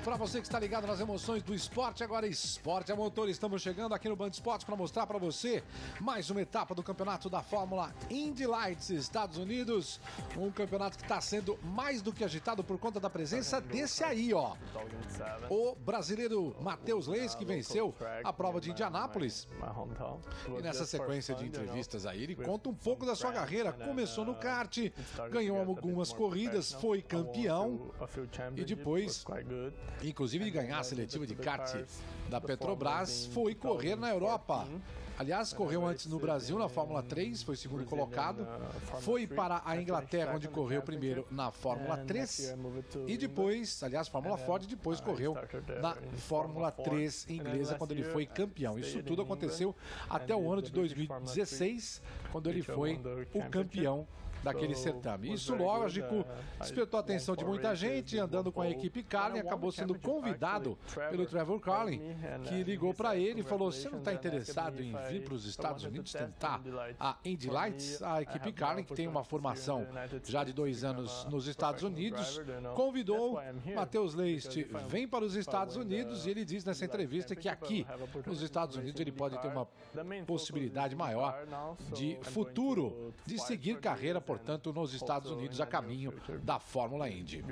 Para você que está ligado nas emoções do esporte, agora Esporte a Motor. Estamos chegando aqui no Band Esportes para mostrar para você mais uma etapa do campeonato da Fórmula Indy Lights, Estados Unidos. Um campeonato que está sendo mais do que agitado por conta da presença desse aí, ó. O brasileiro Matheus Leis, que venceu a prova de Indianápolis. E nessa sequência de entrevistas aí, ele conta um pouco da sua carreira. Começou no kart, ganhou algumas corridas, foi campeão e depois, inclusive de ganhar a seletiva de kart da Petrobras, foi correr na Europa. Aliás, correu antes no Brasil na Fórmula 3, foi segundo colocado. Foi para a Inglaterra, onde correu primeiro na Fórmula 3. E depois, aliás, Fórmula Ford, depois correu na Fórmula 3 inglesa, quando ele foi campeão. Isso tudo aconteceu até o ano de 2016, quando ele foi o campeão daquele certame. Isso, lógico, despertou a atenção de muita gente, andando com a equipe Carlin, acabou sendo convidado pelo Trevor Carlin, que ligou para ele e falou: você não está interessado em vir para os Estados Unidos tentar a Indy Lights? A equipe Carlin, que tem uma formação já de 2 anos nos Estados Unidos, convidou Matheus Leis, vem para os Estados Unidos, e ele diz nessa entrevista que aqui nos Estados Unidos ele pode ter uma possibilidade maior de futuro, de seguir carreira, portanto, nos Estados Unidos, a caminho da Fórmula Indy.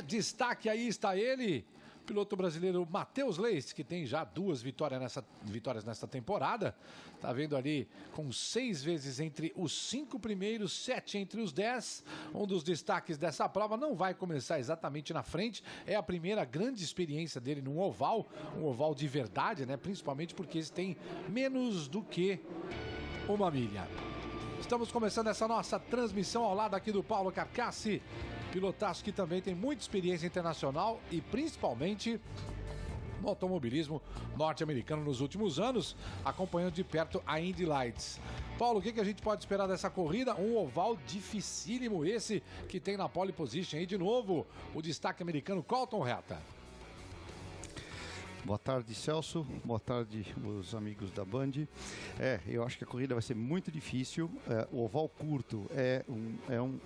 Destaque aí está ele, piloto brasileiro Matheus Leis, que tem já 2 vitórias nesta temporada. Tá vendo ali com 6 vezes entre os 5 primeiros, 7 entre os 10. Um dos destaques dessa prova não vai começar exatamente na frente. É a primeira grande experiência dele num oval, um oval de verdade, né? Principalmente porque esse tem menos do que 1 milha. Estamos começando essa nossa transmissão ao lado aqui do Paulo Carcassi, pilotaço que também tem muita experiência internacional e principalmente no automobilismo norte-americano nos últimos anos, acompanhando de perto a Indy Lights. Paulo, o que a gente pode esperar dessa corrida? Um oval dificílimo esse, que tem na pole position aí de novo o destaque americano Colton Herta. Boa tarde, Celso. Boa tarde, os amigos da Band. Eu acho que a corrida vai ser muito difícil. O oval curto é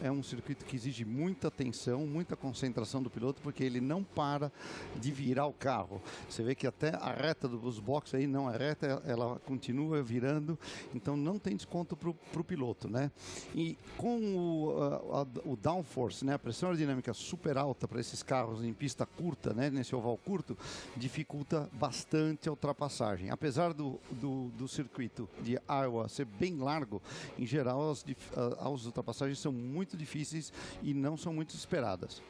um circuito que exige muita atenção, muita concentração do piloto, porque ele não para de virar o carro. Você vê que até a reta dos boxes aí não é reta, ela continua virando, então não tem desconto para o piloto, né? E com o downforce, né, a pressão aerodinâmica super alta para esses carros em pista curta, né, nesse oval curto, dificulta bastante a ultrapassagem. Apesar do circuito de Iowa ser bem largo, em geral as ultrapassagens são muito difíceis e não são muito esperadas.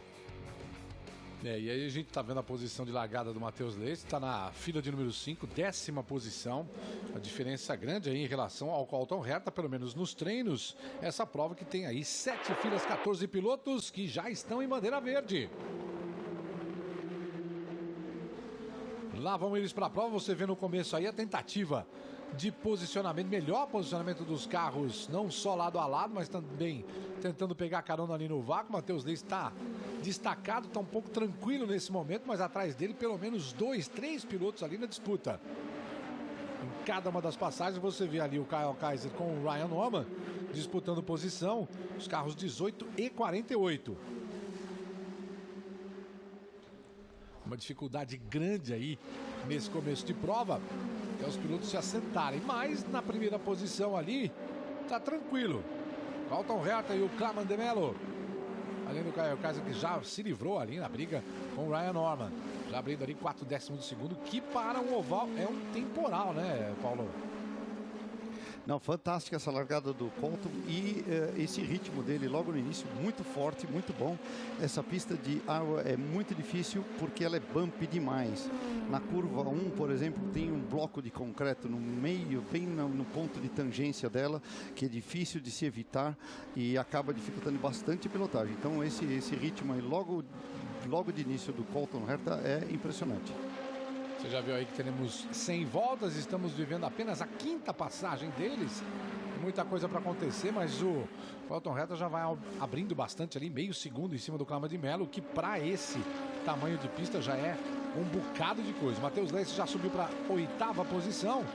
E aí a gente tá vendo a posição de largada do Matheus Leis, está na fila de número 5, 10ª posição. A diferença grande aí em relação ao Colton Herta, pelo menos nos treinos. Essa prova que tem aí 7 filas, 14 pilotos que já estão em bandeira verde. Lá vão eles para a prova. Você vê no começo aí a tentativa de posicionamento, melhor posicionamento dos carros, não só lado a lado, mas também tentando pegar carona ali no vácuo. Matheus Leis está destacado, está um pouco tranquilo nesse momento, mas atrás dele pelo menos 2, 3 pilotos ali na disputa. Em cada uma das passagens você vê ali o Kyle Kaiser com o Ryan Norman disputando posição, os carros 18 e 48. Uma dificuldade grande aí nesse começo de prova, é os pilotos se assentarem, mas na primeira posição ali tá tranquilo. Colton Herta e o Claman de Mello, além do Kyle Kaiser, que já se livrou ali na briga com o Ryan Norman, já abrindo ali 4 décimos de segundo, que para um oval é um temporal, né, Paulo? Não, fantástica essa largada do Colton e esse ritmo dele logo no início, muito forte, muito bom. Essa pista de Iowa é muito difícil porque ela é bumpy demais. Na curva 1, por exemplo, tem um bloco de concreto no meio, bem no ponto de tangência dela, que é difícil de se evitar e acaba dificultando bastante a pilotagem. Então esse ritmo aí logo de início do Colton Herta é impressionante. Você já viu aí que teremos 100 voltas, estamos vivendo apenas a 5ª passagem deles. Muita coisa para acontecer, mas o Colton Herta já vai abrindo bastante ali, meio segundo em cima do Claman de Mello, que para esse tamanho de pista já é um bocado de coisa. Matheus Leis já subiu para a 8ª posição.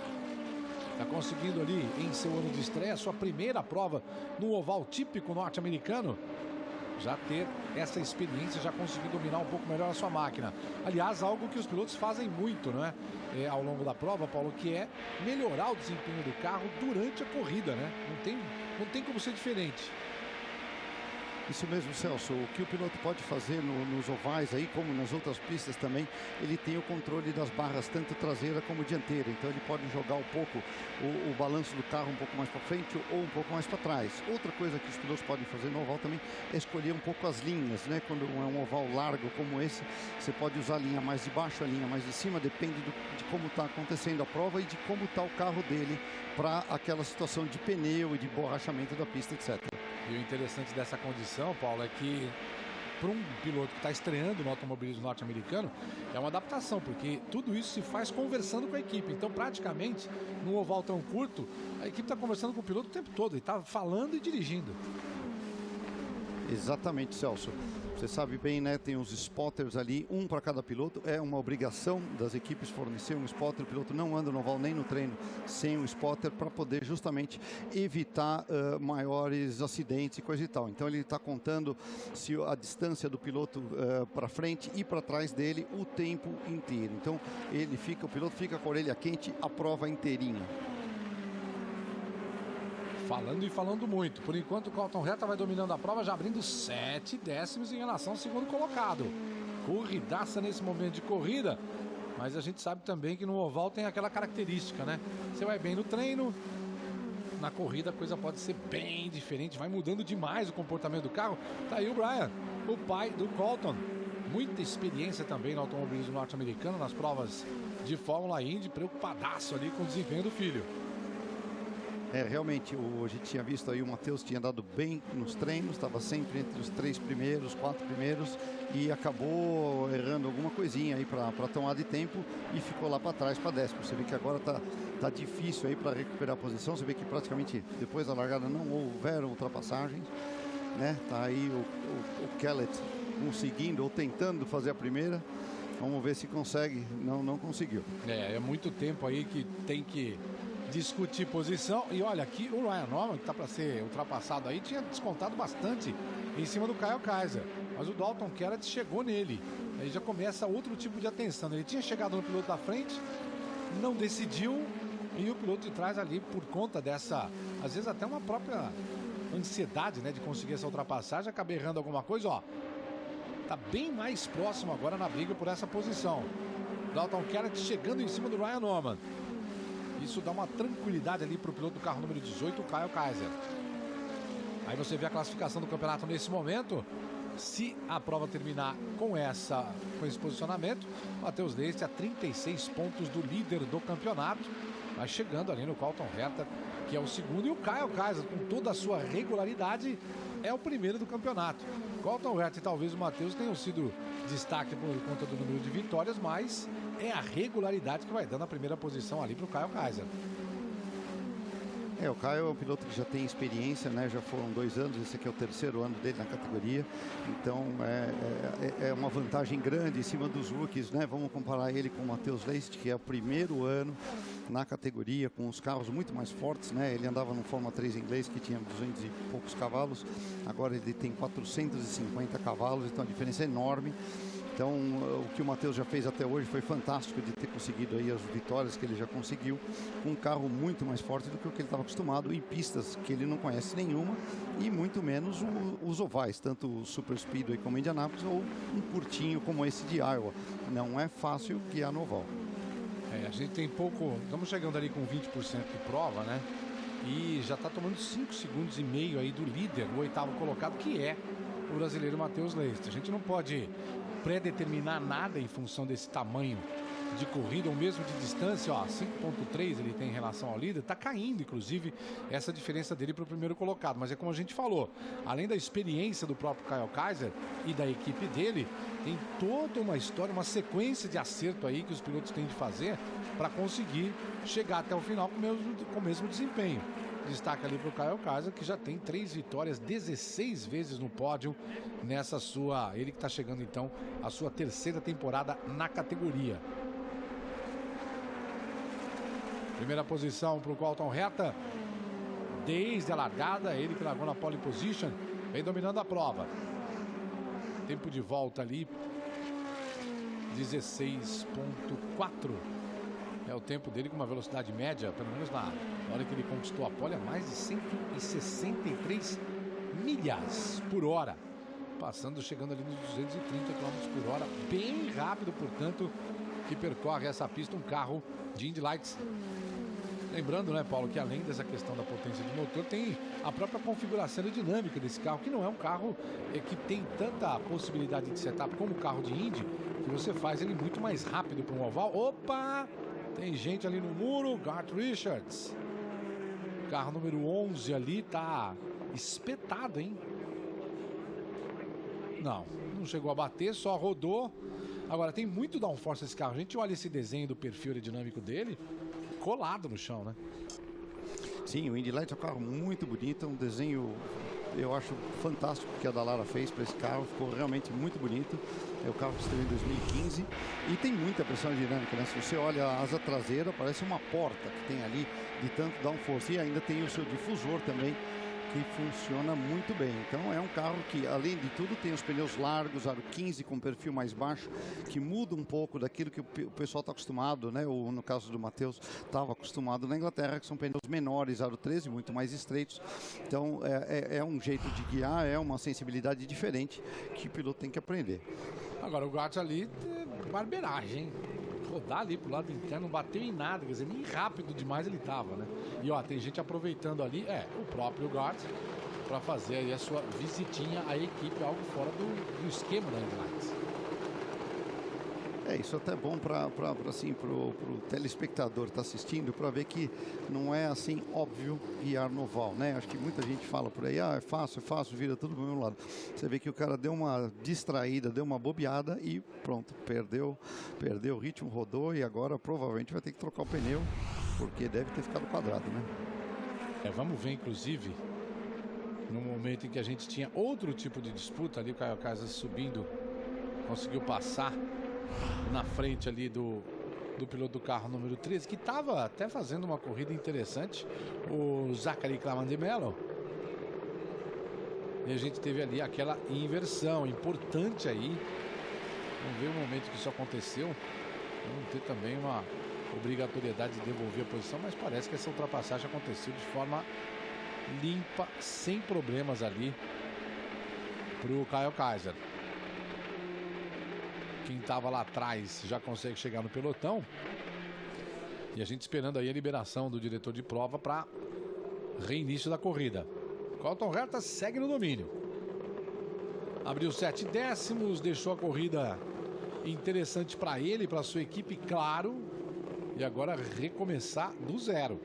Está conseguindo ali, em seu ano de estreia, sua primeira prova no oval típico norte-americano. já ter essa experiência, já conseguir dominar um pouco melhor a sua máquina. Aliás, algo que os pilotos fazem muito, não é? Ao longo da prova, Paulo, que é melhorar o desempenho do carro durante a corrida, né? Não tem como ser diferente. Isso mesmo, Celso. O que o piloto pode fazer nos ovais aí, como nas outras pistas também, ele tem o controle das barras, tanto traseira como dianteira. Então ele pode jogar um pouco o balanço do carro um pouco mais para frente ou um pouco mais para trás. Outra coisa que os pilotos podem fazer no oval também é escolher um pouco as linhas, né? Quando é um oval largo como esse, você pode usar a linha mais de baixo, a linha mais de cima, depende de como está acontecendo a prova e de como está o carro dele para aquela situação de pneu e de borrachamento da pista, etc. E o interessante dessa condição, Paulo, é que para um piloto que está estreando no automobilismo norte-americano, é uma adaptação, porque tudo isso se faz conversando com a equipe. Então, praticamente, num oval tão curto, a equipe está conversando com o piloto o tempo todo, ele está falando e dirigindo. Exatamente, Celso. Você sabe bem, né? Tem os spotters ali, um para cada piloto. É uma obrigação das equipes fornecer um spotter. O piloto não anda no oval nem no treino sem um spotter para poder justamente evitar maiores acidentes e coisa e tal. Então ele está contando se a distância do piloto para frente e para trás dele o tempo inteiro. Então o piloto fica com a orelha quente a prova inteirinha. Falando e falando muito. Por enquanto o Colton Herta vai dominando a prova, já abrindo 7 décimos em relação ao segundo colocado. Corridaça nesse momento de corrida, mas a gente sabe também que no oval tem aquela característica, né? Você vai bem no treino, na corrida a coisa pode ser bem diferente, vai mudando demais o comportamento do carro. Tá aí o Brian, o pai do Colton. Muita experiência também no automobilismo norte-americano, nas provas de Fórmula Indy, preocupadaço ali com o desempenho do filho. Realmente, a gente tinha visto aí o Matheus tinha dado bem nos treinos, estava sempre entre os 3 primeiros, 4 primeiros e acabou errando alguma coisinha aí para tomar de tempo e ficou lá para trás, para 10º. Você vê que agora tá difícil aí para recuperar a posição, você vê que praticamente depois da largada não houveram ultrapassagens, né? Tá aí o Kellett conseguindo ou tentando fazer a primeira, vamos ver se consegue, não conseguiu. É muito tempo aí que tem que discutir posição. E olha, aqui o Ryan Norman, que tá para ser ultrapassado aí, tinha descontado bastante em cima do Kyle Kaiser, mas o Dalton Kellett chegou nele. Aí já começa outro tipo de atenção. Ele tinha chegado no piloto da frente, não decidiu, e o piloto de trás ali, por conta dessa, às vezes até uma própria ansiedade, né, de conseguir essa ultrapassagem, acaba errando alguma coisa, ó. Tá bem mais próximo agora na briga por essa posição. Dalton Kellett chegando em cima do Ryan Norman. Isso dá uma tranquilidade ali para o piloto do carro número 18, o Kyle Kaiser. Aí você vê a classificação do campeonato nesse momento. Se a prova terminar com esse posicionamento, Matheus Leite a 36 pontos do líder do campeonato. Vai chegando ali no Colton Herta, que é o segundo. E o Kyle Kaiser, com toda a sua regularidade, é o primeiro do campeonato. Colton Herta e talvez o Matheus tenham sido destaque por conta do número de vitórias, mas é a regularidade que vai dando a primeira posição ali para o Kyle Kaiser. O Kyle é um piloto que já tem experiência, né? Já foram 2 anos, esse aqui é o 3º ano dele na categoria. Então é uma vantagem grande em cima dos rookies, né? Vamos comparar ele com o Matheus Leist, que é o primeiro ano na categoria, com os carros muito mais fortes, né? Ele andava no Fórmula 3 inglês, que tinha 200 e poucos cavalos. Agora ele tem 450 cavalos, então a diferença é enorme. Então, o que o Matheus já fez até hoje foi fantástico, de ter conseguido aí as vitórias que ele já conseguiu, com um carro muito mais forte do que o que ele estava acostumado em pistas que ele não conhece nenhuma, e muito menos os ovais, tanto o Super Speedway como Indianápolis, ou um curtinho como esse de Iowa. Não é fácil guiar no oval. A gente tem pouco, estamos chegando ali com 20% de prova, né? E já está tomando 5,5 segundos aí do líder, o 8º colocado, que é o brasileiro Matheus Leist. A gente não pode pré-determinar nada em função desse tamanho de corrida, ou mesmo de distância, ó, 5,3 ele tem em relação ao líder, tá caindo inclusive essa diferença dele para o primeiro colocado, mas é como a gente falou, além da experiência do próprio Kyle Kaiser e da equipe dele, tem toda uma história, uma sequência de acerto aí que os pilotos têm de fazer para conseguir chegar até o final com o mesmo desempenho. Destaque ali para o Kyle Kaiser, que já tem 3 vitórias, 16 vezes no pódio nessa sua... Ele que está chegando então a sua 3ª temporada na categoria. Primeira posição para o Colton Herta. Desde a largada, ele que largou na pole position, vem dominando a prova. Tempo de volta ali, 16.4. É o tempo dele com uma velocidade média, pelo menos na hora que ele conquistou a pole, a mais de 163 milhas por hora. Passando, chegando ali nos 230 km por hora. Bem rápido, portanto, que percorre essa pista um carro de Indy Lights. Lembrando, né, Paulo, que além dessa questão da potência de motor, tem a própria configuração aerodinâmica desse carro, que não é um carro que tem tanta possibilidade de setup como o carro de Indy, que você faz ele muito mais rápido para um oval. Opa! Tem gente ali no muro, Garth Richards. Carro número 11 ali, tá espetado, hein? Não chegou a bater, só rodou. Agora, tem muito downforce esse carro. A gente olha esse desenho do perfil aerodinâmico dele, colado no chão, né? Sim, o Indy Lights é um carro muito bonito, um desenho, eu acho fantástico que a Dallara fez para esse carro, ficou realmente muito bonito. É o carro que estreou em 2015 e tem muita pressão aerodinâmica, né? Se você olha a asa traseira, parece uma porta que tem ali de tanto downforce, e ainda tem o seu difusor também, que funciona muito bem. Então é um carro que, além de tudo, tem os pneus largos, aro 15 com perfil mais baixo, que muda um pouco daquilo que o pessoal está acostumado, né? Ou no caso do Matheus, estava acostumado na Inglaterra, que são pneus menores, aro 13, muito mais estreitos. Então é um jeito de guiar, é uma sensibilidade diferente que o piloto tem que aprender. Agora o Garth ali, barbeiragem, hein? Rodar ali pro lado interno, não bateu em nada, quer dizer, nem rápido demais ele tava, né? E ó, tem gente aproveitando ali, o próprio Garth, para fazer aí a sua visitinha à equipe, algo fora do esquema da Indy Lights. Isso até é bom para assim, pro telespectador que está assistindo, para ver que não é assim óbvio guiar no oval, né? Acho que muita gente fala por aí, é fácil, vira tudo pro meu lado. Você vê que o cara deu uma distraída, deu uma bobeada e pronto, perdeu o ritmo, rodou e agora provavelmente vai ter que trocar o pneu, porque deve ter ficado quadrado, né? Vamos ver, inclusive, no momento em que a gente tinha outro tipo de disputa ali, o Caio Casas subindo, conseguiu passar na frente ali do piloto do carro número 13, que estava até fazendo uma corrida interessante, o Zachary Claman de Mello. E a gente teve ali aquela inversão importante aí. Vamos ver o momento que isso aconteceu. Vamos ter também uma obrigatoriedade de devolver a posição, mas parece que essa ultrapassagem aconteceu de forma limpa, sem problemas ali para o Kyle Kaiser. Quem estava lá atrás já consegue chegar no pelotão. E a gente esperando aí a liberação do diretor de prova para reinício da corrida. Colton Herta segue no domínio. Abriu 7 décimos, deixou a corrida interessante para ele, para sua equipe, claro. E agora recomeçar do zero.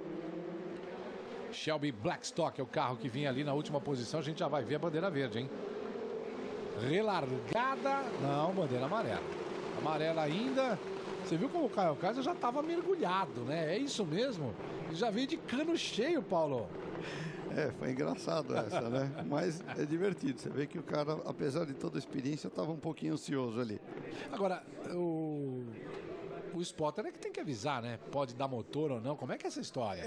Shelby Blackstock é o carro que vinha ali na última posição. A gente já vai ver a bandeira verde, hein? Relargada, não, bandeira amarela. Amarela ainda. Você viu como o Kyle Kaiser já estava mergulhado, né? É isso mesmo? Ele já veio de cano cheio, Paulo. Foi engraçado essa, né? Mas é divertido. Você vê que o cara, apesar de toda a experiência, estava um pouquinho ansioso ali. Agora, o spotter é que tem que avisar, né? Pode dar motor ou não. Como é que é essa história?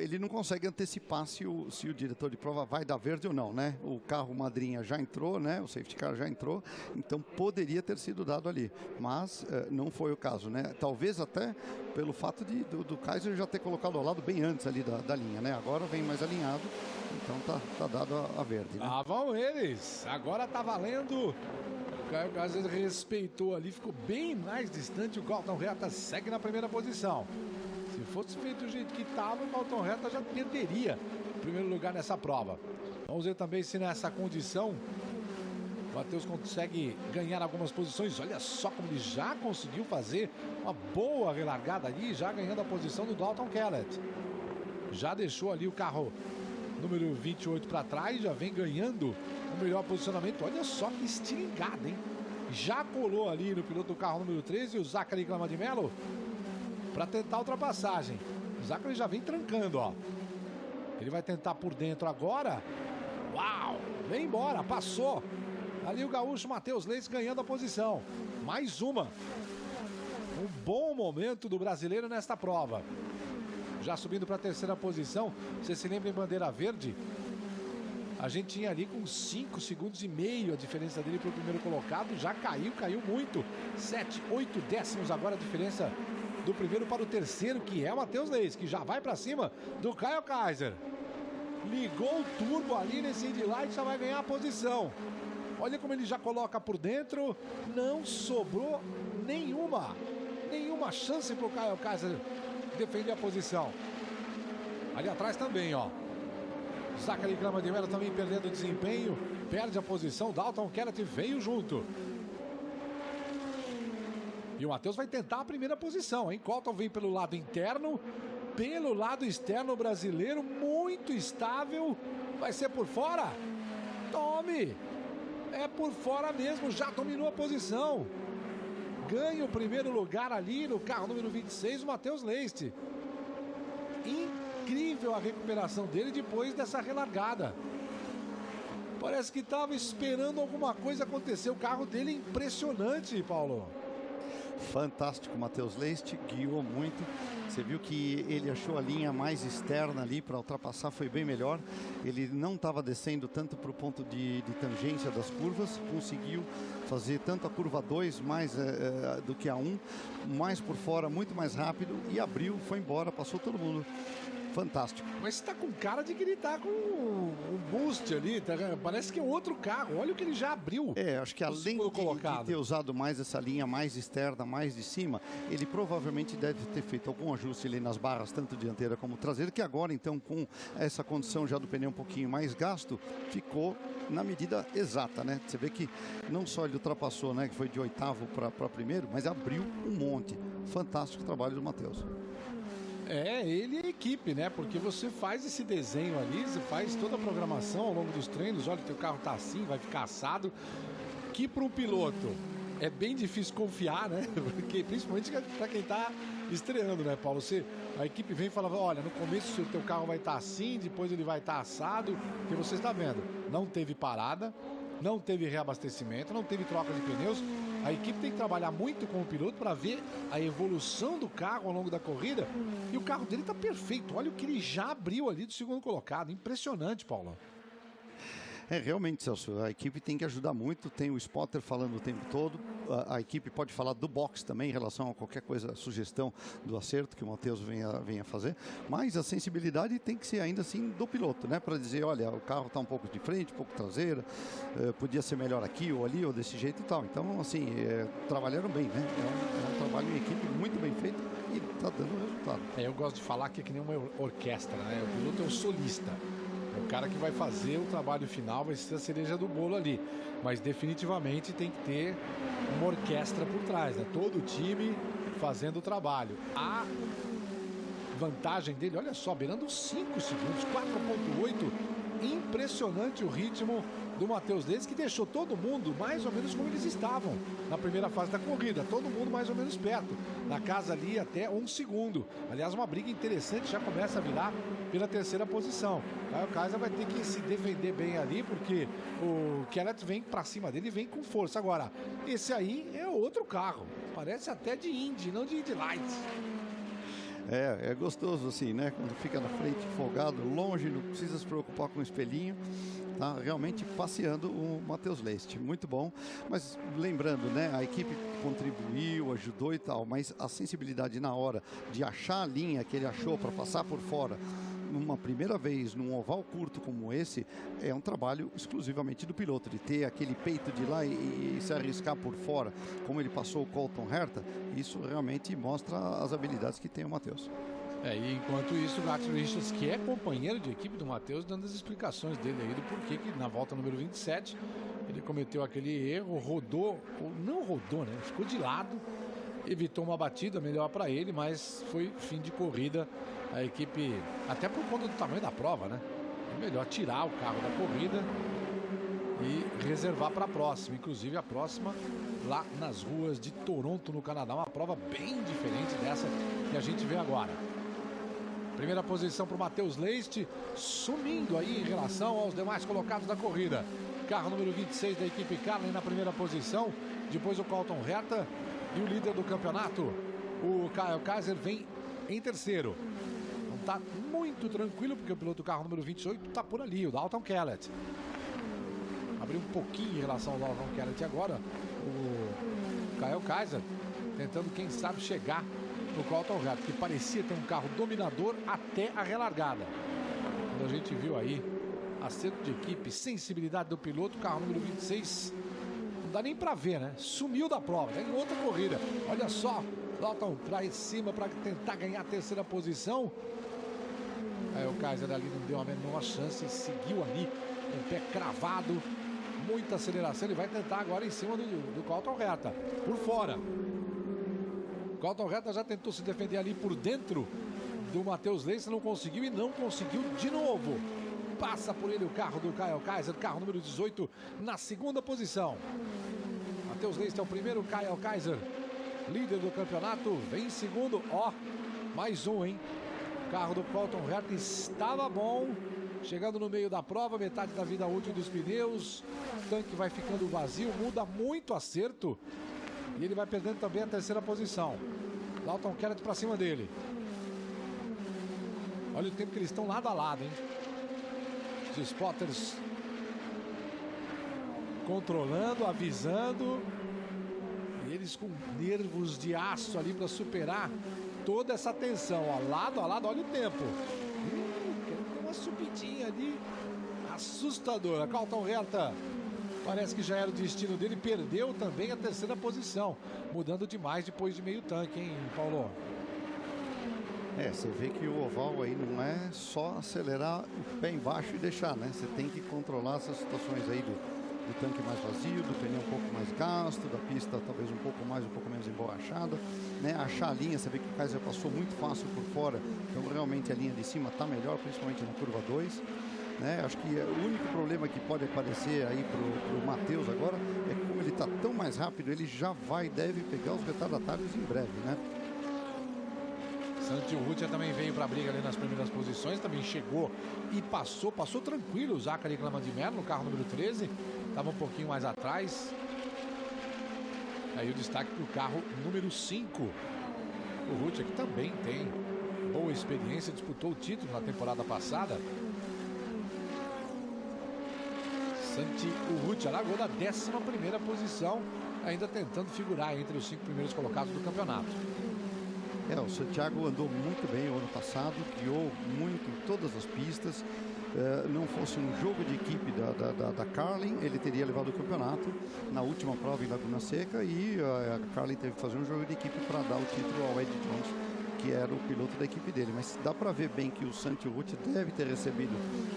Ele não consegue antecipar se o diretor de prova vai dar verde ou não, né? O carro madrinha já entrou, né? O safety car já entrou, então poderia ter sido dado ali, mas não foi o caso, né? Talvez até pelo fato do Kaiser já ter colocado ao lado bem antes ali da linha, né? Agora vem mais alinhado, então tá dado a verde, né? Vão eles! Agora tá valendo! O Caio Casas respeitou ali, ficou bem mais distante. O Colton Herta segue na primeira posição. Se fosse feito do jeito que estava, o Colton Herta já perderia o primeiro lugar nessa prova. Vamos ver também se nessa condição o Matheus consegue ganhar algumas posições. Olha só como ele já conseguiu fazer uma boa relargada ali, já ganhando a posição do Dalton Kellett. Já deixou ali o carro número 28 para trás, já vem ganhando o melhor posicionamento. Olha só que estilingada, hein? Já colou ali no piloto do carro número 13, o Zachary Claman de Mello, para tentar a ultrapassagem. O Zachary já vem trancando, ó. Ele vai tentar por dentro agora. Uau! Vem embora, passou. Ali o gaúcho Matheus Leite ganhando a posição. Mais uma. Um bom momento do brasileiro nesta prova. Já subindo para a terceira posição. Você se lembra em bandeira verde? A gente tinha ali com 5 segundos e meio a diferença dele para o primeiro colocado. Já caiu muito. 7, 8 décimos agora a diferença do primeiro para o terceiro, que é o Matheus Leis, que já vai para cima do Kyle Kaiser. Ligou o turbo ali nesse Indy Lights, já vai ganhar a posição. Olha como ele já coloca por dentro. Não sobrou nenhuma chance para o Kyle Kaiser defender a posição. Ali atrás também, ó. Zachary Grama de Mello também perdendo desempenho, perde a posição. Dalton Kellett veio junto. E o Matheus vai tentar a primeira posição, hein? Colton vem pelo lado interno, pelo lado externo brasileiro, muito estável. Vai ser por fora? Tome! É por fora mesmo, já dominou a posição. Ganha o primeiro lugar ali no carro número 26, o Matheus Leist. Incrível a recuperação dele depois dessa relargada. Parece que estava esperando alguma coisa acontecer. O carro dele é impressionante, Paulo. Fantástico, o Matheus Leist guiou muito. Você viu que ele achou a linha mais externa ali para ultrapassar, foi bem melhor. Ele não estava descendo tanto para o ponto de tangência das curvas, conseguiu fazer tanto a curva 2 mais do que a 1, mais por fora, muito mais rápido, e abriu, foi embora, passou todo mundo. Fantástico. Mas está com cara de que ele está com um boost ali, tá? Parece que é outro carro. Olha o que ele já abriu. Acho que além de ter usado mais essa linha mais externa, mais de cima, ele provavelmente deve ter feito algum ajuste ali nas barras, tanto dianteira como traseira, que agora então com essa condição já do pneu um pouquinho mais gasto, ficou na medida exata, né? Você vê que não só ele ultrapassou, né, que foi de oitavo para primeiro, mas abriu um monte. Fantástico trabalho do Matheus. Ele e a equipe, né? Porque você faz esse desenho ali, você faz toda a programação ao longo dos treinos. Olha, teu carro tá assim, vai ficar assado. Que para um piloto é bem difícil confiar, né? Porque, principalmente para quem tá estreando, né, Paulo? A equipe vem e fala, olha, no começo o teu carro vai estar assim, depois ele vai estar assado. Porque você está vendo, não teve parada, não teve reabastecimento, não teve troca de pneus. A equipe tem que trabalhar muito com o piloto para ver a evolução do carro ao longo da corrida. E o carro dele está perfeito. Olha o que ele já abriu ali do segundo colocado. Impressionante, Paulo. Realmente, Celso, a equipe tem que ajudar muito, tem o spotter falando o tempo todo, a equipe pode falar do box também em relação a qualquer coisa, sugestão do acerto que o Matheus venha fazer, mas a sensibilidade tem que ser ainda assim do piloto, né, para dizer, olha, o carro está um pouco de frente, um pouco traseira, podia ser melhor aqui ou ali, ou desse jeito e tal. Então, assim, trabalharam bem, né, é um trabalho em equipe muito bem feito e está dando resultado. Eu gosto de falar que é que nem uma orquestra, né, o piloto é o solista. O cara que vai fazer o trabalho final vai ser a cereja do bolo ali. Mas definitivamente tem que ter uma orquestra por trás, né? Todo o time fazendo o trabalho. A vantagem dele, olha só, beirando 5 segundos, 4.8. Impressionante o ritmo do Matheus Leist, que deixou todo mundo mais ou menos como eles estavam na primeira fase da corrida. Todo mundo mais ou menos perto. Na casa ali até 1 segundo. Aliás, uma briga interessante, já começa a virar pela terceira posição. Aí o Kaiser vai ter que se defender bem ali, porque o Kellett vem pra cima dele e vem com força. Agora, esse aí é outro carro. Parece até de Indy, não de Indy Lights. É gostoso assim, né? Quando fica na frente, folgado, longe, não precisa se preocupar com o espelhinho. Tá realmente passeando o Matheus Leist. Muito bom. Mas lembrando, né? A equipe contribuiu, ajudou e tal, mas a sensibilidade na hora de achar a linha que ele achou para passar por fora numa primeira vez, num oval curto como esse, é um trabalho exclusivamente do piloto, de ter aquele peito de ir lá e se arriscar por fora, como ele passou o Colton Herta. Isso realmente mostra as habilidades que tem o Matheus. E enquanto isso, o Max Richards, que é companheiro de equipe do Matheus, dando as explicações dele aí do porquê que na volta número 27 ele cometeu aquele erro, rodou, ou não rodou, né? Ficou de lado, evitou uma batida melhor para ele, mas foi fim de corrida. A equipe, até por conta do tamanho da prova, né? É melhor tirar o carro da corrida e reservar para a próxima. Inclusive a próxima lá nas ruas de Toronto, no Canadá. Uma prova bem diferente dessa que a gente vê agora. Primeira posição para o Matheus Leist, sumindo aí em relação aos demais colocados da corrida. Carro número 26 da equipe Carlin na primeira posição. Depois o Colton Herta e o líder do campeonato, o Kyle Kaiser, vem em terceiro. Não está muito tranquilo, porque o piloto do carro número 28 está por ali, o Dalton Kellett. Abriu um pouquinho em relação ao Dalton Kellett agora. O Kyle Kaiser tentando, quem sabe, chegar no Colton Herta, que parecia ter um carro dominador até a relargada. Quando a gente viu aí acerto de equipe, sensibilidade do piloto, o carro número 26, não dá nem pra ver, né? Sumiu da prova, tá em outra corrida. Olha só, Dalton pra cima para tentar ganhar a terceira posição. Aí o Kaiser ali não deu a menor chance, seguiu ali, com o pé cravado, muita aceleração. Ele vai tentar agora em cima do Colton Herta, por fora. O Colton Herta já tentou se defender ali por dentro do Matheus Leist, não conseguiu e não conseguiu de novo. Passa por ele o carro do Kyle Kaiser, carro número 18, na segunda posição. Matheus Leist é o primeiro, Kyle Kaiser, líder do campeonato, vem em segundo. Ó, mais um, hein? O carro do Colton Herta estava bom, chegando no meio da prova, metade da vida útil dos pneus. O tanque vai ficando vazio, muda muito acerto. E ele vai perdendo também a terceira posição. Dalton Kellett para cima dele. Olha o tempo que eles estão lado a lado, hein? Os spotters controlando, avisando. E eles com nervos de aço ali para superar toda essa tensão. Ó, lado a lado, olha o tempo. Tem uma subidinha ali assustadora. Colton Herta, parece que já era o destino dele, perdeu também a terceira posição, mudando demais depois de meio tanque, hein, Paulo? Você vê que o oval aí não é só acelerar o pé embaixo e deixar, né? Você tem que controlar essas situações aí do tanque mais vazio, do pneu um pouco mais gasto, da pista talvez um pouco mais, um pouco menos emborrachada, né? Achar a linha, você vê que o Kaiser passou muito fácil por fora, então realmente a linha de cima está melhor, principalmente na curva 2. Né? Acho que o único problema que pode aparecer aí pro Matheus agora é que, como ele está tão mais rápido, ele já deve pegar os retardatários em breve, né? Santi Urrutia também veio para a briga ali nas primeiras posições, também chegou e passou tranquilo o Zachary Clamandimero no carro número 13, estava um pouquinho mais atrás. Aí o destaque para o carro número 5, o Urrutia, que também tem boa experiência, disputou o título na temporada passada. Santi Urrutia largou da 11ª posição, ainda tentando figurar entre os 5 primeiros colocados do campeonato. O Santiago andou muito bem o ano passado, guiou muito em todas as pistas. Não fosse um jogo de equipe da Carlin, ele teria levado o campeonato na última prova em Laguna Seca, e a Carlin teve que fazer um jogo de equipe para dar o título ao Ed Jones, que era o piloto da equipe dele. Mas dá para ver bem que o Santi Urrutia deve ter recebido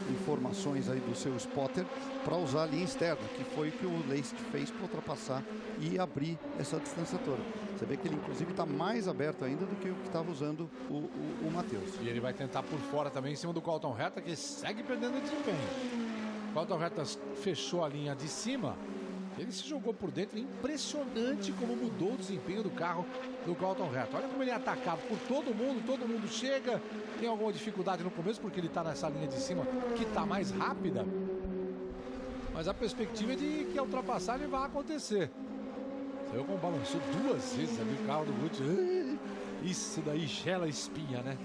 informações aí do seu spotter para usar a linha externa, que foi o que o Leist fez para ultrapassar e abrir essa distância toda. Você vê que ele inclusive está mais aberto ainda do que o que estava usando o Matheus. E ele vai tentar por fora também em cima do Colton Herta, que segue perdendo desempenho. Colton Herta fechou a linha de cima. Ele se jogou por dentro, impressionante como mudou o desempenho do carro do Colton Herta. Olha como ele é atacado por todo mundo chega, tem alguma dificuldade no começo porque ele está nessa linha de cima que está mais rápida. Mas a perspectiva é de que a ultrapassagem vai acontecer. Você viu como balançou 2 vezes ali o carro do Urrutia. Isso daí gela a espinha, né?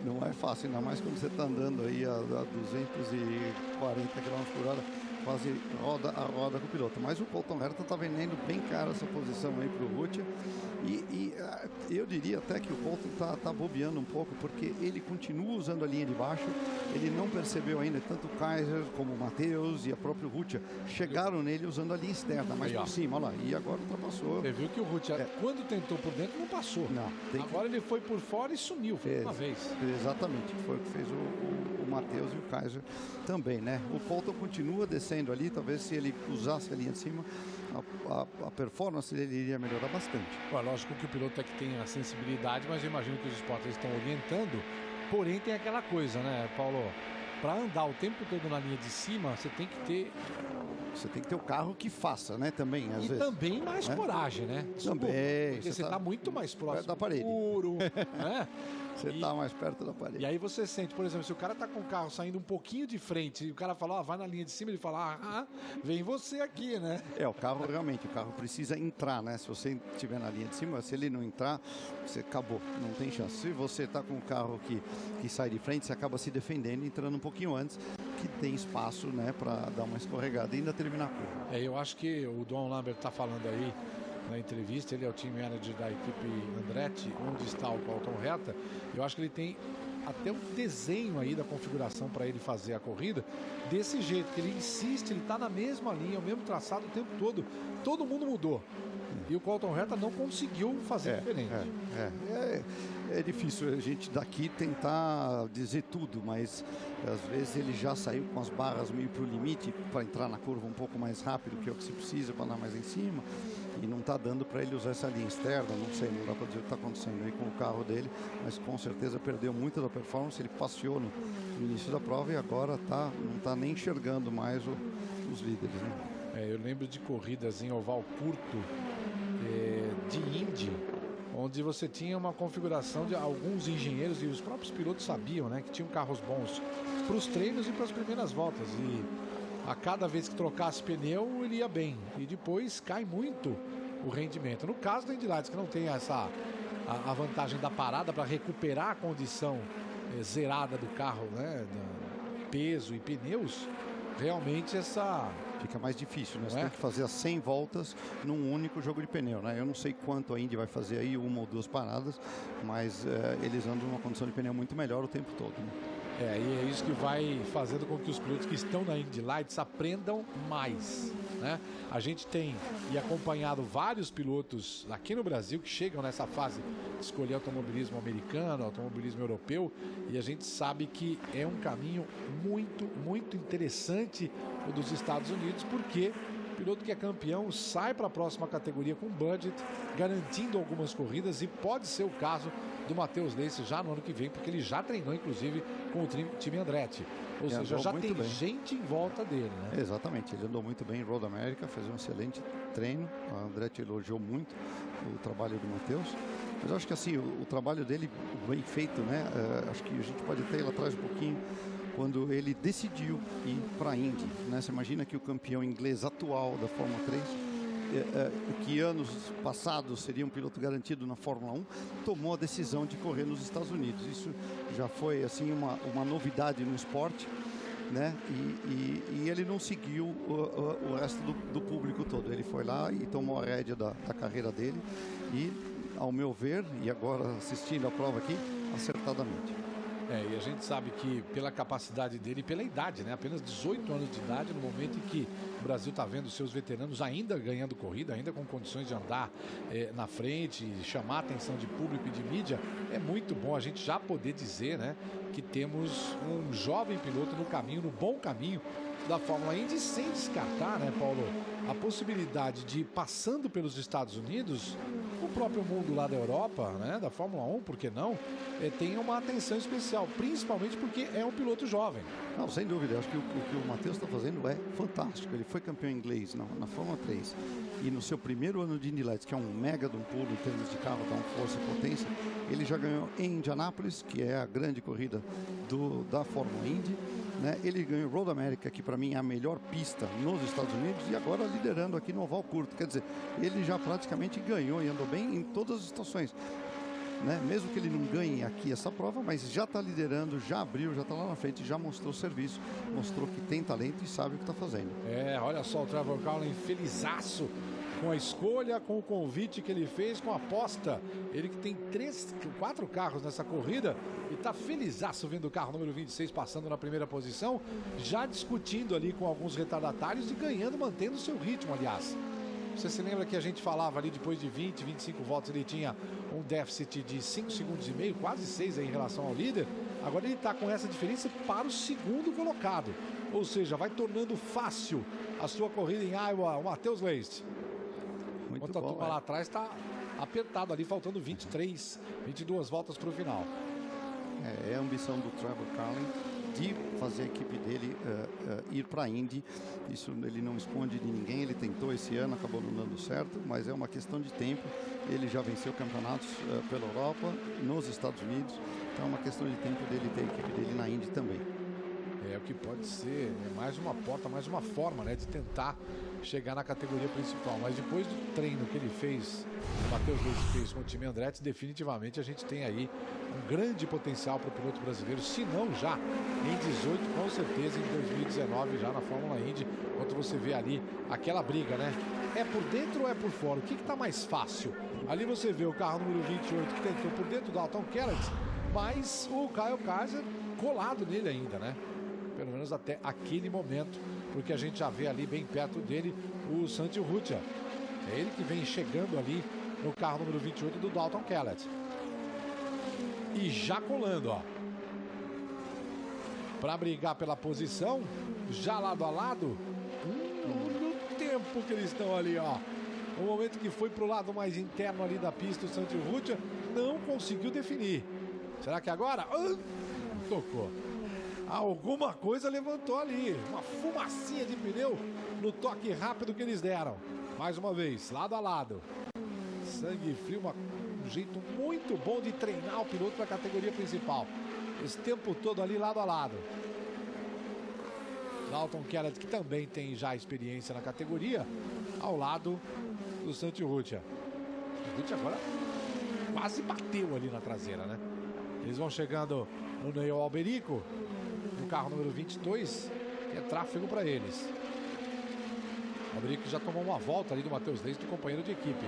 Não é fácil, ainda mais quando você está andando aí a 240 km por hora. Quase roda com o piloto. Mas o Colton Herta está vendendo bem caro essa posição aí para o Urrutia. E eu diria até que o Colton tá bobeando um pouco, porque ele continua usando a linha de baixo. Ele não percebeu ainda, tanto o Kaiser como o Matheus e a própria Urrutia chegaram nele usando a linha externa, mas por cima, olha lá. E agora ultrapassou. Você viu que o Urrutia, quando tentou por dentro, não passou. Não. Agora ele foi por fora e sumiu, uma vez. Exatamente, foi o que fez o Matheus e o Kaiser também, né? O Colton continua descendo ali, talvez se ele usasse a linha de cima, a performance dele iria melhorar bastante. Lógico que o piloto é que tem a sensibilidade, mas eu imagino que os spotters estão orientando. Porém, tem aquela coisa, né, Paulo? Para andar o tempo todo na linha de cima, você tem que ter o carro que faça, né, também, às vezes. E também mais coragem, né? Também. Porque você está muito mais próximo da parede. do muro, né? Você está mais perto da parede. E aí você sente, por exemplo, se o cara tá com o carro saindo um pouquinho de frente e o cara fala, vai na linha de cima, ele fala, vem você aqui, né? O carro realmente, o carro precisa entrar, né? Se você estiver na linha de cima, se ele não entrar, você acabou, não tem chance. Se você está com um carro que sai de frente, você acaba se defendendo, entrando um pouquinho antes, que tem espaço, né, para dar uma escorregada e ainda terminar a curva. Eu acho que o Don Lambert está falando aí na entrevista, ele é o team manager da equipe Andretti, onde está o Colton Herta. Eu acho que ele tem até um desenho aí da configuração para ele fazer a corrida desse jeito, que ele insiste, ele está na mesma linha, o mesmo traçado o tempo todo. Todo mundo mudou. E o Colton Herta não conseguiu fazer diferente. É difícil a gente daqui tentar dizer tudo, mas às vezes ele já saiu com as barras meio para o limite para entrar na curva um pouco mais rápido, que é o que se precisa para andar mais em cima, e não está dando para ele usar essa linha externa, não sei, não dá para dizer o que está acontecendo aí com o carro dele, mas com certeza perdeu muito da performance, ele passeou no início da prova e agora não está nem enxergando mais os líderes, né? Eu lembro de corridas em oval curto de Indy, onde você tinha uma configuração de alguns engenheiros e os próprios pilotos sabiam, né, que tinham carros bons para os treinos e para as primeiras voltas, e a cada vez que trocasse pneu ele ia bem, e depois cai muito o rendimento. No caso da Indy Lights, que não tem a vantagem da parada para recuperar a condição zerada do carro, né, peso e pneus, realmente fica mais difícil, né? Você tem que fazer as 100 voltas num único jogo de pneu, né? Eu não sei quanto a Indy vai fazer aí, 1 ou 2 paradas, mas eles andam numa condição de pneu muito melhor o tempo todo, né? E é isso que vai fazendo com que os pilotos que estão na Indy Lights aprendam mais, né? A gente tem acompanhado vários pilotos aqui no Brasil que chegam nessa fase de escolher automobilismo americano, automobilismo europeu, e a gente sabe que é um caminho muito, muito interessante o dos Estados Unidos, porque o piloto que é campeão sai para a próxima categoria com budget, garantindo algumas corridas, e pode ser o caso do Matheus Leite já no ano que vem, porque ele já treinou inclusive com o time Andretti, ou seja, já tem gente em volta dele, né? Exatamente, ele andou muito bem em Road America, fez um excelente treino, a Andretti elogiou muito o trabalho do Matheus, mas eu acho que assim, o trabalho dele bem feito, né? Acho que a gente pode até ir lá atrás um pouquinho, quando ele decidiu ir para a Indy, né? Você imagina que o campeão inglês atual da Fórmula 3, que anos passados seria um piloto garantido na Fórmula 1, tomou a decisão de correr nos Estados Unidos. Isso já foi assim uma novidade no esporte, né? E ele não seguiu o resto do público todo. Ele foi lá e tomou a rédea da carreira dele e, ao meu ver, e agora assistindo a prova aqui, acertadamente. E a gente sabe que pela capacidade dele e pela idade, né? Apenas 18 anos de idade, no momento em que o Brasil está vendo seus veteranos ainda ganhando corrida, ainda com condições de andar na frente, chamar a atenção de público e de mídia, é muito bom a gente já poder dizer, né, que temos um jovem piloto no caminho, no bom caminho da Fórmula Indy, sem descartar, né, Paulo, a possibilidade de ir passando pelos Estados Unidos, o próprio mundo lá da Europa, né, da Fórmula 1, por que não, tem uma atenção especial, principalmente porque é um piloto jovem. Não, sem dúvida, eu acho que o que o Matheus está fazendo é fantástico. Ele foi campeão inglês na Fórmula 3 e no seu primeiro ano de Indy Lights, que é um mega de um pulo em termos de carro, dá uma força e potência, ele já ganhou em Indianápolis, que é a grande corrida da Fórmula Indy, né? Ele ganhou Road America, que para mim é a melhor pista nos Estados Unidos, e agora liderando aqui no oval curto. Quer dizer, ele já praticamente ganhou e andou bem em todas as situações, né? Mesmo que ele não ganhe aqui essa prova, mas já está liderando, já abriu, já está lá na frente, já mostrou serviço, mostrou que tem talento e sabe o que está fazendo. Olha só o Trevor Cowlin felizaço com a escolha, com o convite que ele fez, com a aposta. Ele que tem 4 carros nessa corrida e está felizaço vendo o carro número 26 passando na primeira posição, já discutindo ali com alguns retardatários e ganhando, mantendo o seu ritmo, aliás. Você se lembra que a gente falava ali, depois de 20, 25 voltas, ele tinha um déficit de 5 segundos e meio, quase 6 aí em relação ao líder. Agora ele está com essa diferença para o segundo colocado. Ou seja, vai tornando fácil a sua corrida em Iowa, o Matheus Leite. Enquanto a turma lá atrás está apertado ali, faltando 22 voltas para o final. É a ambição do Trevor Cowlin de fazer a equipe dele ir para a Indy. Isso ele não esconde de ninguém, ele tentou esse ano, acabou não dando certo, mas é uma questão de tempo ele já venceu campeonatos pela Europa, nos Estados Unidos, então é uma questão de tempo dele ter a equipe dele na Indy também. É o que pode ser, né? Mais uma porta, mais uma forma, né, de tentar chegar na categoria principal. Mas depois do treino que ele fez, o Matheus Leite fez com o time Andretti, definitivamente a gente tem aí um grande potencial para o piloto brasileiro, se não já em 18, com certeza em 2019 já na Fórmula Indy, enquanto você vê ali aquela briga, né? É por dentro ou é por fora? O que está mais fácil? Ali você vê o carro número 28 que tentou por dentro do Dalton Kellett, mas o Kyle Kaiser colado nele ainda, né? Pelo menos até aquele momento, porque a gente já vê ali bem perto dele o Santi Ruggia. É ele que vem chegando ali no carro número 28 do Dalton Kellett. E já colando, ó. Para brigar pela posição, já lado a lado. No tempo que eles estão ali, ó. O momento que foi pro lado mais interno ali da pista, o Santi Ruggia não conseguiu definir. Será que agora? Tocou. Alguma coisa levantou ali, uma fumacinha de pneu no toque rápido que eles deram. Mais uma vez, lado a lado. Sangue frio, um jeito muito bom de treinar o piloto para a categoria principal. Esse tempo todo ali, lado a lado. Dalton Kellett, que também tem já experiência na categoria, ao lado do Santi Ruggia. O Ruggia agora quase bateu ali na traseira, né? Eles vão chegando no Neil Alberico, no carro número 22, que é tráfego para eles. O Alberico já tomou uma volta ali do Matheus Leite, do companheiro de equipe.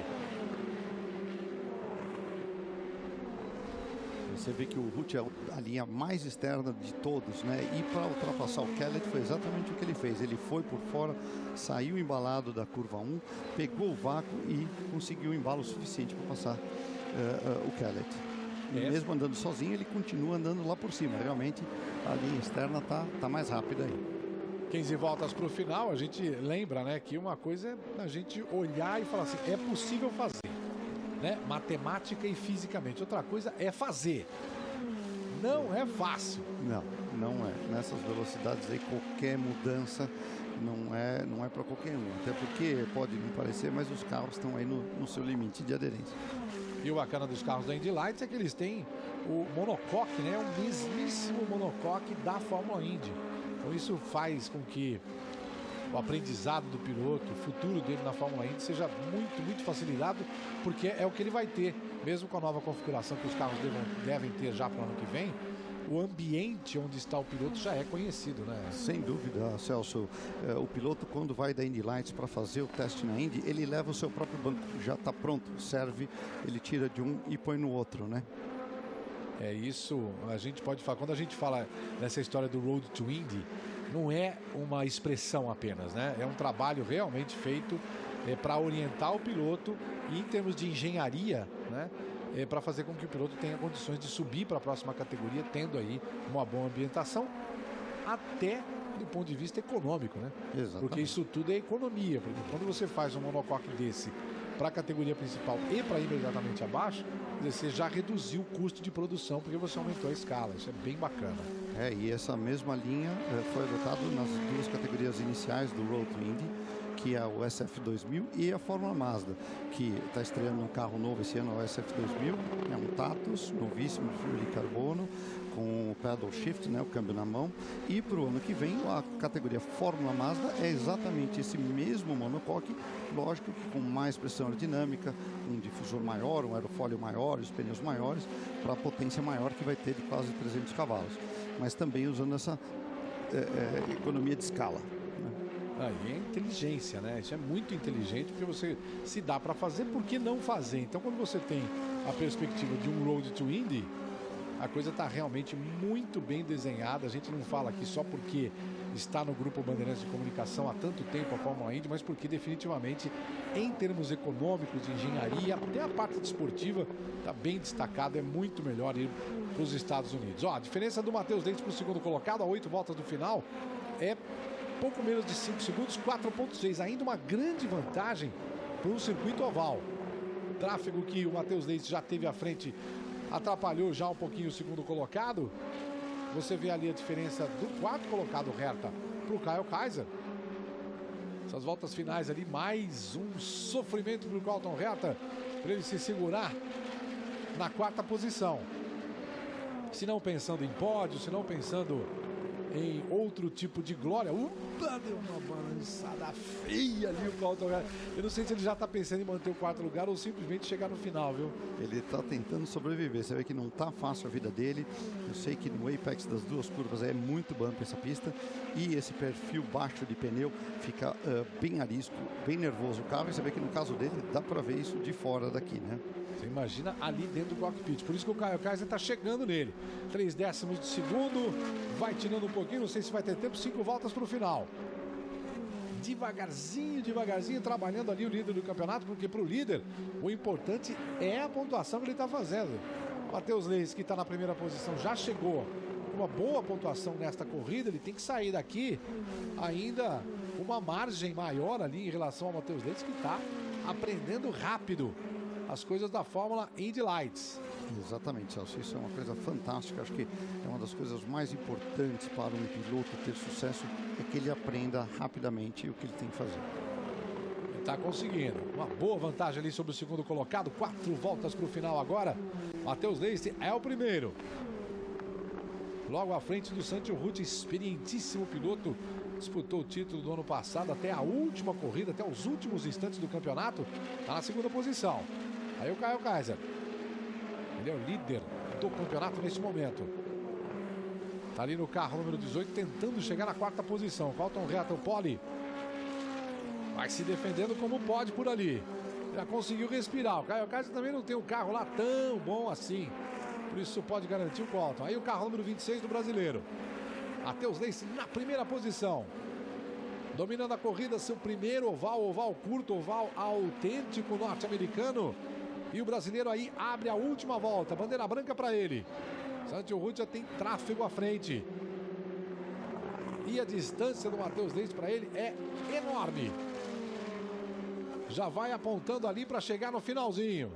Você vê que o Ruggia é a linha mais externa de todos, né? E para ultrapassar o Kellett foi exatamente o que ele fez. Ele foi por fora, saiu embalado da curva 1, pegou o vácuo e conseguiu o embalo suficiente para passar o Kellett. E mesmo andando sozinho, ele continua andando lá por cima. Realmente, a linha externa tá mais rápida aí. 15 voltas para o final, a gente lembra, né, que uma coisa é a gente olhar e falar assim, é possível fazer, né, matemática e fisicamente. Outra coisa é fazer. Não é fácil. Não é. Nessas velocidades aí, qualquer mudança não é para qualquer um. Até porque pode não parecer, mas os carros estão aí no seu limite de aderência. E o bacana dos carros da Indy Lights é que eles têm o monocoque, né? O mesmíssimo monocoque da Fórmula Indy. Então isso faz com que o aprendizado do piloto, o futuro dele na Fórmula Indy seja muito facilitado, porque é o que ele vai ter, mesmo com a nova configuração que os carros devem ter já para o ano que vem. O ambiente onde está o piloto já é conhecido, né? Sem dúvida, Celso. O piloto, quando vai da Indy Lights para fazer o teste na Indy, ele leva o seu próprio banco, já está pronto, serve, ele tira de um e põe no outro, né? É isso, a gente pode falar, quando a gente fala dessa história do Road to Indy, não é uma expressão apenas, né? É um trabalho realmente feito para orientar o piloto e em termos de engenharia, né? Para fazer com que o piloto tenha condições de subir para a próxima categoria, tendo aí uma boa ambientação, até do ponto de vista econômico, né? Exatamente. Porque isso tudo é economia, porque quando você faz um monocoque desse para a categoria principal e para imediatamente abaixo, você já reduziu o custo de produção, porque você aumentou a escala. Isso é bem bacana. E essa mesma linha foi adotada nas duas categorias iniciais do Road to Indy, que é o SF2000 e a Fórmula Mazda, que está estreando um carro novo esse ano, o SF2000, é um Tatus, novíssimo, de fibra de carbono, com o pedal shift, né, o câmbio na mão, e para o ano que vem a categoria Fórmula Mazda é exatamente esse mesmo monocoque, lógico que com mais pressão aerodinâmica, um difusor maior, um aerofólio maior, os pneus maiores, para a potência maior que vai ter de quase 300 cavalos, mas também usando essa economia de escala. Aí é inteligência, né? Isso é muito inteligente, porque você se dá para fazer, por que não fazer? Então, quando você tem a perspectiva de um Road to Indy, a coisa está realmente muito bem desenhada. A gente não fala aqui só porque está no grupo Bandeirantes de Comunicação há tanto tempo a Fórmula Indy, mas porque definitivamente, em termos econômicos, de engenharia, até a parte desportiva está bem destacada, é muito melhor ir para os Estados Unidos. Ó, a diferença do Matheus Leite para o segundo colocado, a 8 voltas do final, é pouco menos de 5 segundos, 4.6, ainda uma grande vantagem para um circuito oval. Tráfego que o Matheus Leite já teve à frente atrapalhou já um pouquinho o segundo colocado. Você vê ali a diferença do quarto colocado, Herta, para o Kyle Kaiser. Essas voltas finais ali, mais um sofrimento para o Colton Herta para ele se segurar na quarta posição. Se não pensando em pódio, se não pensando em outro tipo de glória. Deu uma balançada feia ali o Colton Herta. Eu não sei se ele já está pensando em manter o quarto lugar ou simplesmente chegar no final, viu? Ele está tentando sobreviver. Você vê que não está fácil a vida dele. Eu sei que no apex das duas curvas é muito bump essa pista. E esse perfil baixo de pneu fica bem arisco, bem nervoso o carro. E você vê que no caso dele dá para ver isso de fora daqui, né? Você imagina ali dentro do cockpit. Por isso que o Kyle Kaiser está chegando nele. 3 décimos de segundo. Vai tirando um pouquinho. Não sei se vai ter tempo. 5 voltas para o final. Devagarzinho, devagarzinho. Trabalhando ali o líder do campeonato. Porque para o líder, o importante é a pontuação que ele está fazendo. O Matheus Leis, que está na primeira posição, já chegou com uma boa pontuação nesta corrida. Ele tem que sair daqui ainda uma margem maior ali em relação ao Matheus Leis, que está aprendendo rápido as coisas da Fórmula Indy Lights. Exatamente, Celso. Isso é uma coisa fantástica. Acho que é uma das coisas mais importantes para um piloto ter sucesso, é que ele aprenda rapidamente o que ele tem que fazer. Ele está conseguindo. Uma boa vantagem ali sobre o segundo colocado. 4 voltas para o final agora. Matheus Leist é o primeiro. Logo à frente do Santi Urrutia, experientíssimo piloto. Disputou o título do ano passado até a última corrida, até os últimos instantes do campeonato. Está na segunda posição. Aí o Kyle Kaiser. Ele é o líder do campeonato neste momento. Está ali no carro número 18, tentando chegar na quarta posição. Colton Herta, o pole. Vai se defendendo como pode por ali. Já conseguiu respirar. O Kyle Kaiser também não tem um carro lá tão bom assim. Por isso pode garantir o Colton. Aí o carro número 26 do brasileiro. Matheus Leist na primeira posição. Dominando a corrida, seu primeiro oval curto, oval autêntico norte-americano. E o brasileiro aí abre a última volta. Bandeira branca para ele. Santi Urrutia tem tráfego à frente. E a distância do Matheus Leist para ele é enorme. Já vai apontando ali para chegar no finalzinho.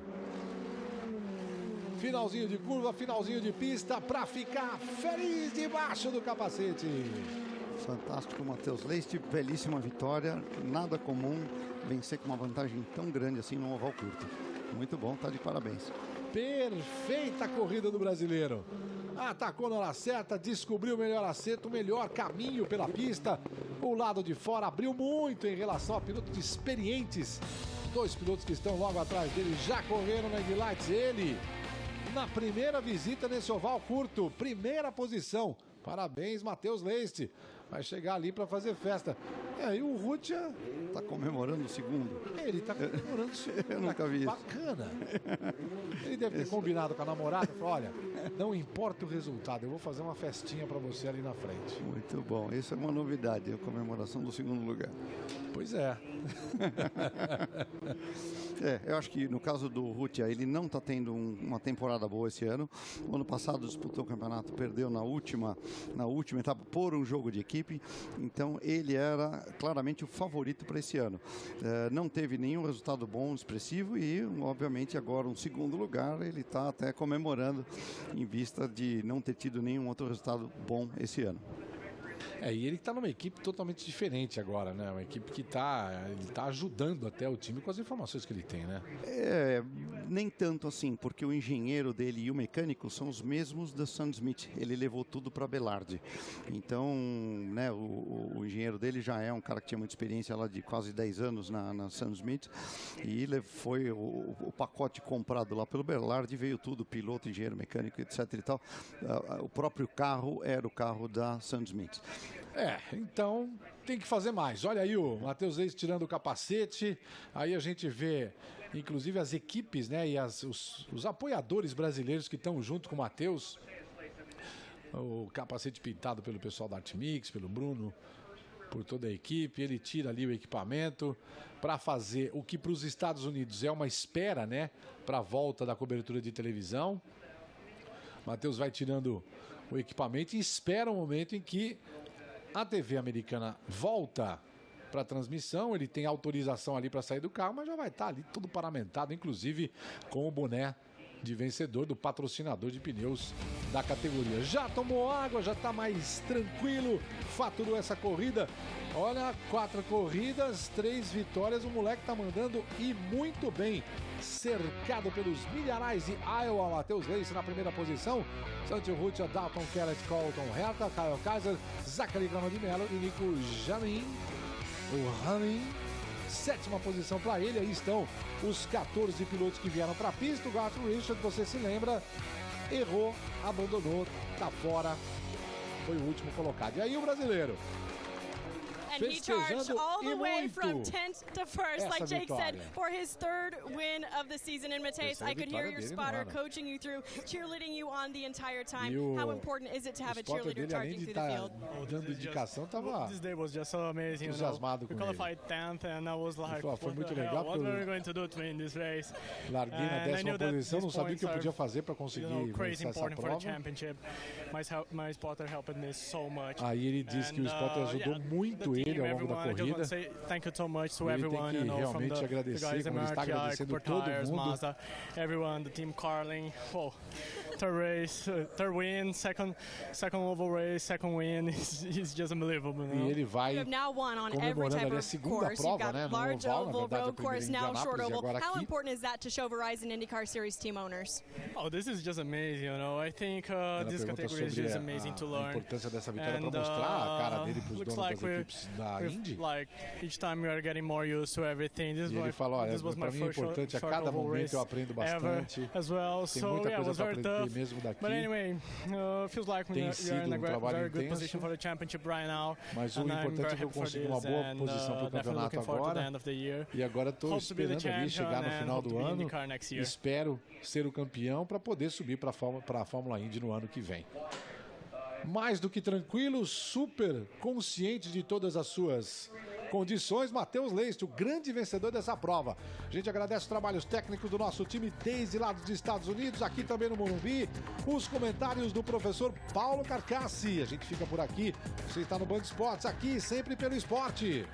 Finalzinho de curva, finalzinho de pista para ficar feliz debaixo do capacete. Fantástico, Matheus Leist, belíssima vitória. Nada comum vencer com uma vantagem tão grande assim no oval curto. Muito bom, tá de parabéns. Perfeita corrida do brasileiro. Atacou na hora certa, descobriu o melhor acerto, o melhor caminho pela pista. O lado de fora abriu muito em relação a pilotos experientes. 2 pilotos que estão logo atrás dele já correram na Indy Lights. Ele, na primeira visita nesse oval curto, primeira posição. Parabéns, Matheus Leist. Vai chegar ali para fazer festa. E o Urrutia tá comemorando o segundo. Ele tá comemorando o segundo. Eu nunca vi isso. Bacana. Ele deve ter combinado com a namorada. Falou, olha, não importa o resultado, eu vou fazer uma festinha para você ali na frente. Muito bom. Isso é uma novidade, a comemoração do segundo lugar. Pois é. Eu acho que no caso do Urrutia, ele não está tendo uma temporada boa esse ano. O ano passado disputou o campeonato, perdeu na última etapa por um jogo de equipe. Então ele era claramente o favorito para esse ano. Não teve nenhum resultado bom, expressivo e, obviamente, agora um segundo lugar. Ele está até comemorando em vista de não ter tido nenhum outro resultado bom esse ano. E ele está numa equipe totalmente diferente agora, né? Uma equipe que ele tá ajudando até o time com as informações que ele tem, né? Nem tanto assim, porque o engenheiro dele e o mecânico são os mesmos da Sam Smith. Ele levou tudo para Belardi. Então, né, o engenheiro dele já é um cara que tinha muita experiência lá de quase 10 anos na Sam Smith. E foi o pacote comprado lá pelo Belardi, veio tudo, piloto, engenheiro, mecânico, etc e tal. O próprio carro era o carro da Sam Smith. Então tem que fazer mais. Olha aí o Matheus Leist tirando o capacete. Aí a gente vê, inclusive, as equipes, né? E os apoiadores brasileiros que estão junto com o Matheus. O capacete pintado pelo pessoal da Artmix, pelo Bruno, por toda a equipe. Ele tira ali o equipamento para fazer o que para os Estados Unidos é uma espera, né? Para a volta da cobertura de televisão. O Matheus vai tirando o equipamento e espera o momento em que a TV americana volta para a transmissão. Ele tem autorização ali para sair do carro, mas já vai estar ali tudo paramentado, inclusive com o boné de vencedor do patrocinador de pneus da categoria. Já tomou água, já está mais tranquilo, faturou essa corrida. Olha, 4 corridas, 3 vitórias, o moleque tá mandando e muito bem. Cercado pelos milharais de Iowa, Matheus Leite na primeira posição, Santi Rutia, Dalton Kellett, Colton Herta, Kyle Kaiser, Zachary Grama de Mello e Nico Jamin. O Running, 7ª posição para ele. Aí estão os 14 pilotos que vieram para a pista. O Garth Richard, você se lembra, errou, abandonou, tá fora, foi o último colocado. E aí o brasileiro? And he charged all the way from 10th to 1st, like Jake said, for his 3rd win of the season in Mateus. I could hear your spotter coaching you through, cheerleading you on the entire time. How important is it to have a cheerleader charging through the field? Dando indicação, tava this day was just so amazing. Entusiasmado com ele. We qualified 10th and I was like, foi muito legal, what are we going to do to win this race? Larguei na 10ª posição, não sabia o que eu podia fazer para conseguir vencer essa prova. My spotter helped me so much. Aí ele disse que o spotter ajudou muito ele ao longo da corrida. Thank you so much to ele everyone, tem que realmente agradecer, como ele está agradecendo todo mundo. Mazda, everyone, the team Carlin. Oh, 3rd race, 3rd win, second oval race, 2nd win. It's just unbelievable. E ele vai comemorando ali a segunda prova, né? No large oval, oval road course, now short oval. How aqui. important is that to show Verizon IndyCar Series team owners? Oh, this is just amazing, you know. I think this category is just amazing to learn. A importância dessa vitória para mostrar a cara dele para os donos das equipes da Indy. Like each time we are getting more used to everything. E ele falou, olha, para mim é importante, a cada momento eu aprendo bastante. As well. Tem muita coisa para aprender mesmo daqui. But anyway, feels like you're in a very good position for the championship right now. Mas o importante é que eu consegui uma boa posição para o campeonato agora. E agora estou esperando ali chegar no final do ano. Espero ser o campeão para poder subir para a Fórmula Indy no ano que vem. Mais do que tranquilo, super consciente de todas as suas condições, Matheus Leite, o grande vencedor dessa prova. A gente agradece os trabalhos técnicos do nosso time desde lá dos Estados Unidos, aqui também no Morumbi, os comentários do professor Paulo Carcassi. A gente fica por aqui, você está no Band Esportes, aqui sempre pelo esporte.